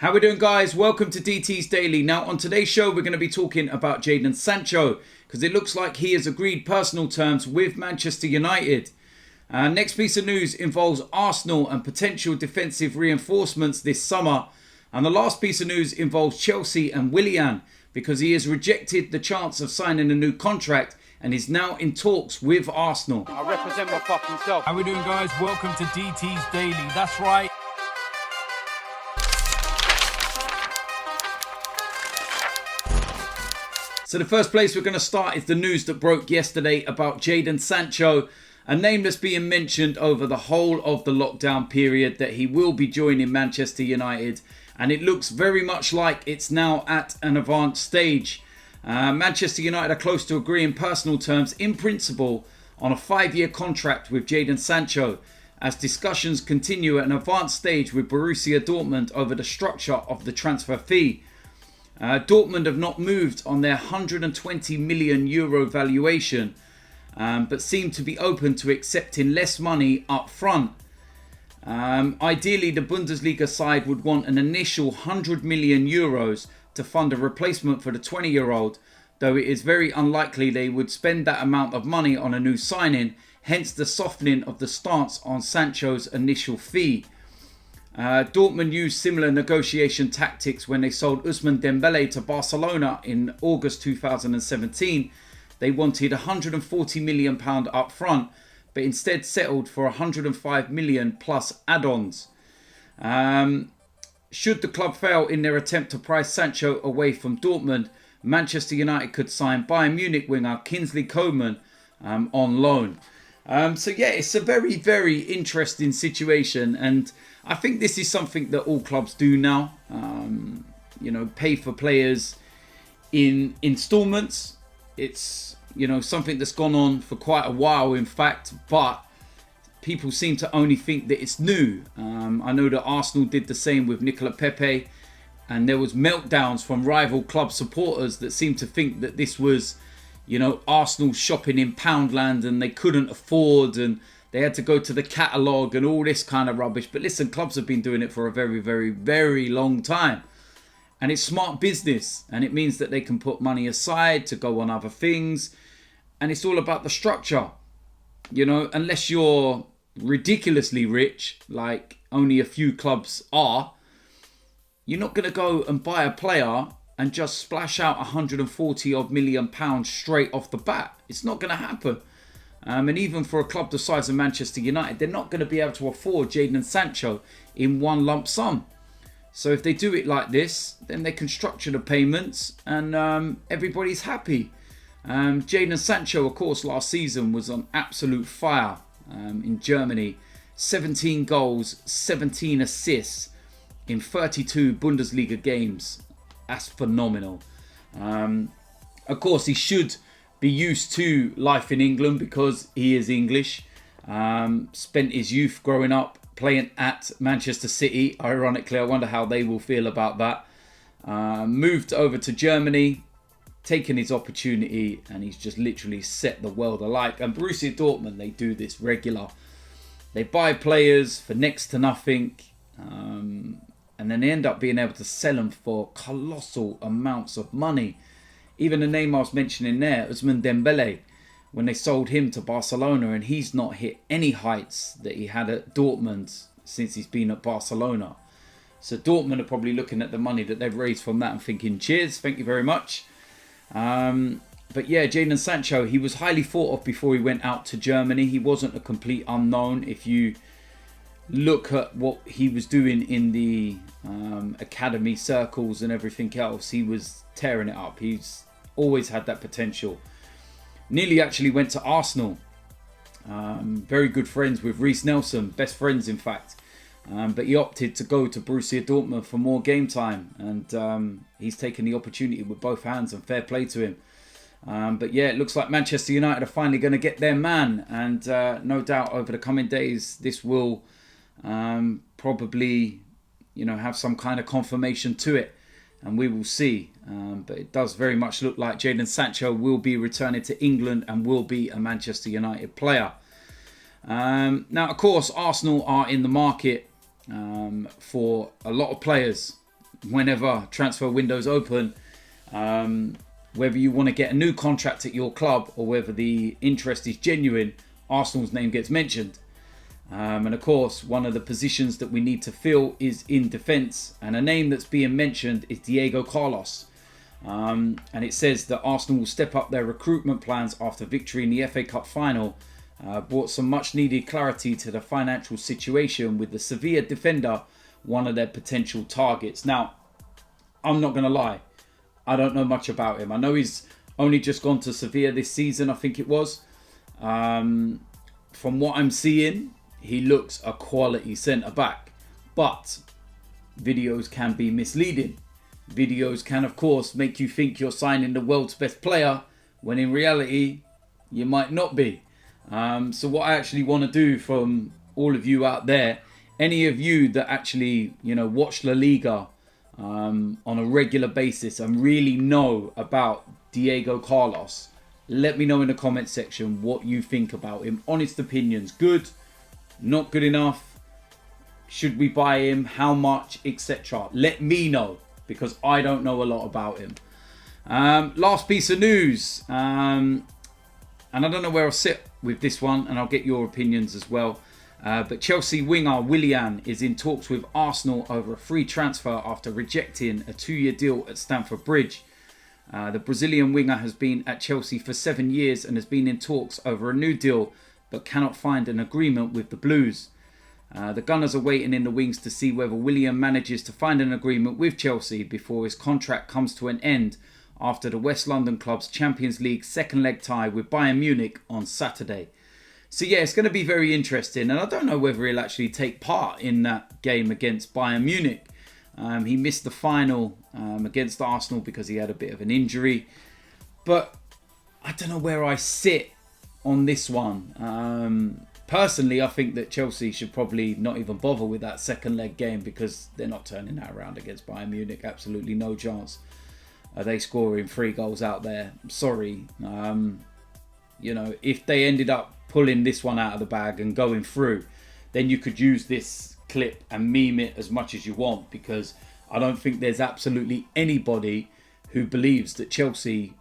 How we doing, guys? Welcome to DT's Daily. Now, on today's show, we're going to be talking about Jadon Sancho because it looks like he has agreed personal terms with Manchester United. Next piece of news involves Arsenal and potential defensive reinforcements this summer. And the last piece of news involves Chelsea and Willian because he has rejected the chance of signing a new contract and is now in talks with Arsenal. I represent my fucking self. How we doing, guys? Welcome to DT's Daily. That's right. So the first place we're going to start is the news that broke yesterday about Jadon Sancho, a name that's being mentioned over the whole of the lockdown period that he will be joining Manchester United, and it looks very much like it's now at an advanced stage. Manchester United are close to agreeing personal terms in principle on a 5-year contract with Jadon Sancho as discussions continue at an advanced stage with Borussia Dortmund over the structure of the transfer fee. Dortmund have not moved on their €120 million valuation, but seem to be open to accepting less money up front. Ideally, the Bundesliga side would want an initial €100 million to fund a replacement for the 20-year-old, though it is very unlikely they would spend that amount of money on a new signing, hence the softening of the stance on Sancho's initial fee. Dortmund used similar negotiation tactics when they sold Ousmane Dembele to Barcelona in August 2017. They wanted £140 million up front, but instead settled for £105 million plus add-ons. Should the club fail in their attempt to price Sancho away from Dortmund, Manchester United could sign Bayern Munich winger Kingsley Coman on loan. So yeah, it's a very, very interesting situation, and I think this is something that all clubs do now. Pay for players in installments. It's, something that's gone on for quite a while, in fact, but people seem to only think that it's new. I know that Arsenal did the same with Pepe, and there was meltdowns from rival club supporters that seemed to think that this was, Arsenal shopping in Poundland and they couldn't afford and they had to go to the catalogue and all this kind of rubbish. But listen, clubs have been doing it for a very, very, very long time. And it's smart business. And it means that they can put money aside to go on other things. And it's all about the structure. Unless you're ridiculously rich, like only a few clubs are, you're not going to go and buy a player and just splash out £140 million straight off the bat. It's not going to happen. And even for a club the size of Manchester United, they're not going to be able to afford Jadon Sancho in one lump sum. So if they do it like this, then they can structure the payments and everybody's happy. Jadon Sancho, of course, last season was on absolute fire in Germany. 17 goals, 17 assists in 32 Bundesliga games. That's phenomenal. Of course, he should be used to life in England because he is English. Spent his youth growing up playing at Manchester City. Ironically, I wonder how they will feel about that. Moved over to Germany, taken his opportunity, and he's just literally set the world alight. And Borussia Dortmund, they do this regular. They buy players for next to nothing. And then they end up being able to sell them for colossal amounts of money. Even the name I was mentioning there, Ousmane Dembele, when they sold him to Barcelona, and he's not hit any heights that he had at Dortmund since he's been at Barcelona. So Dortmund are probably looking at the money that they've raised from that and thinking, cheers, thank you very much. But yeah, Jadon Sancho, he was highly thought of before he went out to Germany. He wasn't a complete unknown. If you look at what he was doing in the academy circles and everything else, he was tearing it up. He's always had that potential. Nearly actually went to Arsenal. Very good friends with Reiss Nelson, best friends in fact. But he opted to go to Borussia Dortmund for more game time, and he's taken the opportunity with both hands, and fair play to him. But yeah, it looks like Manchester United are finally going to get their man, and no doubt over the coming days this will probably have some kind of confirmation to it, and we will see. But it does very much look like Jadon Sancho will be returning to England and will be a Manchester United player. Now, of course, Arsenal are in the market for a lot of players. whenever transfer windows open, whether you want to get a new contract at your club or whether the interest is genuine, Arsenal's name gets mentioned. And of course, one of the positions that we need to fill is in defence. And a name that's being mentioned is Diego Carlos. And it says that Arsenal will step up their recruitment plans after victory in the FA Cup final. Brought some much needed clarity to the financial situation, with the Sevilla defender one of their potential targets. Now, I'm not going to lie. I don't know much about him. I know he's only just gone to Sevilla this season, I think it was. From what I'm seeing, he looks a quality centre-back. But videos can be misleading. Videos can, of course, make you think you're signing the world's best player, when in reality, you might not be. So what I actually want to do from all of you out there, any of you that actually, watch La Liga on a regular basis and really know about Diego Carlos, let me know in the comment section what you think about him. Honest opinions. Good, not good enough, should we buy him, how much, etc. Let me know, because I don't know a lot about him. Last piece of news, and I don't know where I'll sit with this one, and I'll get your opinions as well. But Chelsea winger Willian is in talks with Arsenal over a free transfer after rejecting a 2-year deal at Stamford Bridge. The Brazilian winger has been at Chelsea for 7 years and has been in talks over a new deal, but cannot find an agreement with the Blues. The Gunners are waiting in the wings to see whether Willian manages to find an agreement with Chelsea before his contract comes to an end after the West London club's Champions League second leg tie with Bayern Munich on Saturday. So yeah, it's going to be very interesting, and I don't know whether he'll actually take part in that game against Bayern Munich. He missed the final against Arsenal because he had a bit of an injury, but I don't know where I sit on this one. Personally, I think that Chelsea should probably not even bother with that second leg game, because they're not turning that around against Bayern Munich. Absolutely no chance. They scoring 3 goals out there. Sorry. If they ended up pulling this one out of the bag and going through, then you could use this clip and meme it as much as you want, because I don't think there's absolutely anybody who believes that Chelsea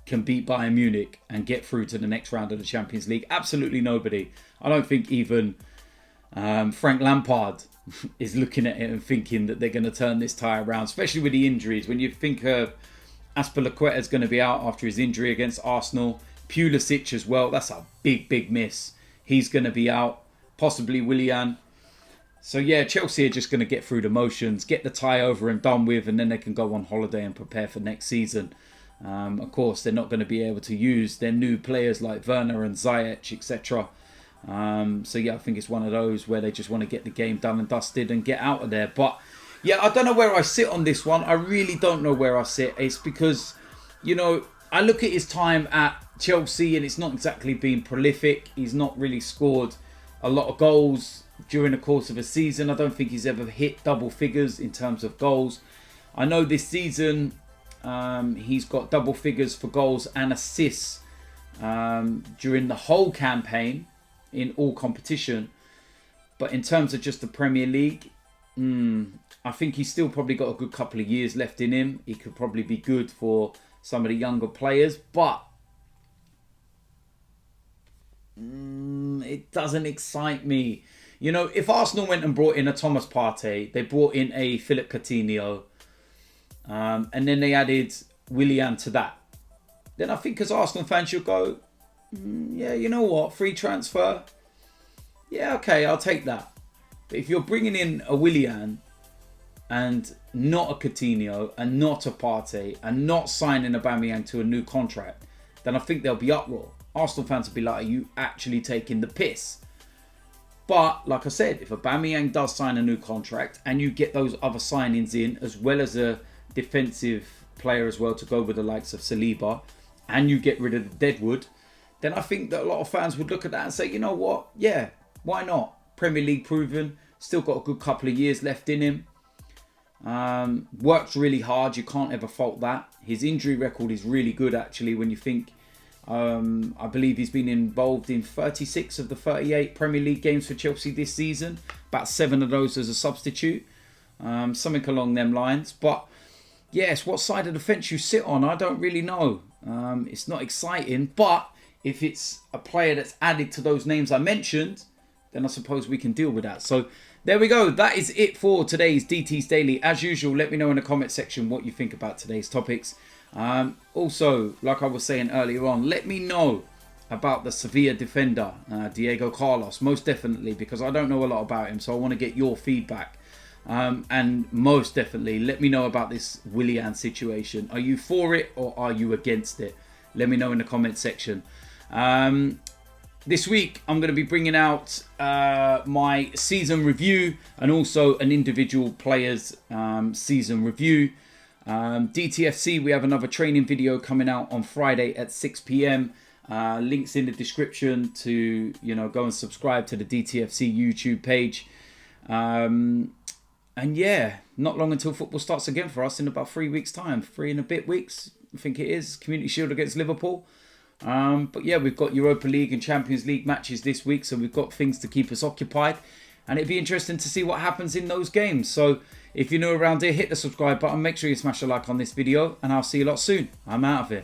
can beat Bayern Munich and get through to the next round of the Champions League. Absolutely nobody. I don't think even Frank Lampard is looking at it and thinking that they're going to turn this tie around, especially with the injuries. When you think of Azpilicueta is going to be out after his injury against Arsenal, Pulisic as well, that's a big miss. He's going to be out, possibly Willian. So yeah, Chelsea are just going to get through the motions, get the tie over and done with, and then they can go on holiday and prepare for next season. Of course, they're not going to be able to use their new players like Werner and Ziyech, etc. So yeah, I think it's one of those where they just want to get the game done and dusted and get out of there. But yeah, I don't know where I sit on this one. I really don't know where I sit. It's because, I look at his time at Chelsea and it's not exactly been prolific. He's not really scored a lot of goals during the course of a season. I don't think he's ever hit double figures in terms of goals. I know this season he's got double figures for goals and assists during the whole campaign in all competition. But in terms of just the Premier League, I think he's still probably got a good couple of years left in him. He could probably be good for some of the younger players, but it doesn't excite me. If Arsenal went and brought in a Thomas Partey, they brought in a Philip Coutinho, and then they added Willian to that, then I think as Arsenal fans should go, yeah, you know what, free transfer, yeah, okay, I'll take that. But if you're bringing in a Willian and not a Coutinho and not a Partey and not signing Aubameyang to a new contract, then I think there'll be uproar. Arsenal fans will be like, are you actually taking the piss? But like I said, if Aubameyang does sign a new contract and you get those other signings in, as well as a defensive player as well to go with the likes of Saliba, and you get rid of the Deadwood, then I think that a lot of fans would look at that and say, you know what, yeah, why not? Premier League proven, still got a good couple of years left in him. Works really hard, you can't ever fault that. His injury record is really good actually when you think. I believe he's been involved in 36 of the 38 Premier League games for Chelsea this season. About 7 of those as a substitute. something along them lines. But yes, what side of the fence you sit on, I don't really know. It's not exciting, but if it's a player that's added to those names I mentioned, then I suppose we can deal with that. So there we go. That is it for today's DT's Daily. As usual, let me know in the comment section what you think about today's topics. Also, like I was saying earlier on, let me know about the Sevilla defender, Diego Carlos, most definitely, because I don't know a lot about him, so I want to get your feedback. And most definitely, let me know about this Willian situation. Are you for it or are you against it? Let me know in the comment section. This week, I'm going to be bringing out my season review and also an individual player's season review. DTFC, we have another training video coming out on Friday at 6 p.m. Links in the description to, go and subscribe to the DTFC YouTube page. And yeah, not long until football starts again for us in about 3 weeks' time. 3 and a bit weeks, I think it is. Community Shield against Liverpool. But yeah, we've got Europa League and Champions League matches this week, so we've got things to keep us occupied. And it'd be interesting to see what happens in those games. So if you're new around here, hit the subscribe button. Make sure you smash a like on this video, and I'll see you lot soon. I'm out of here.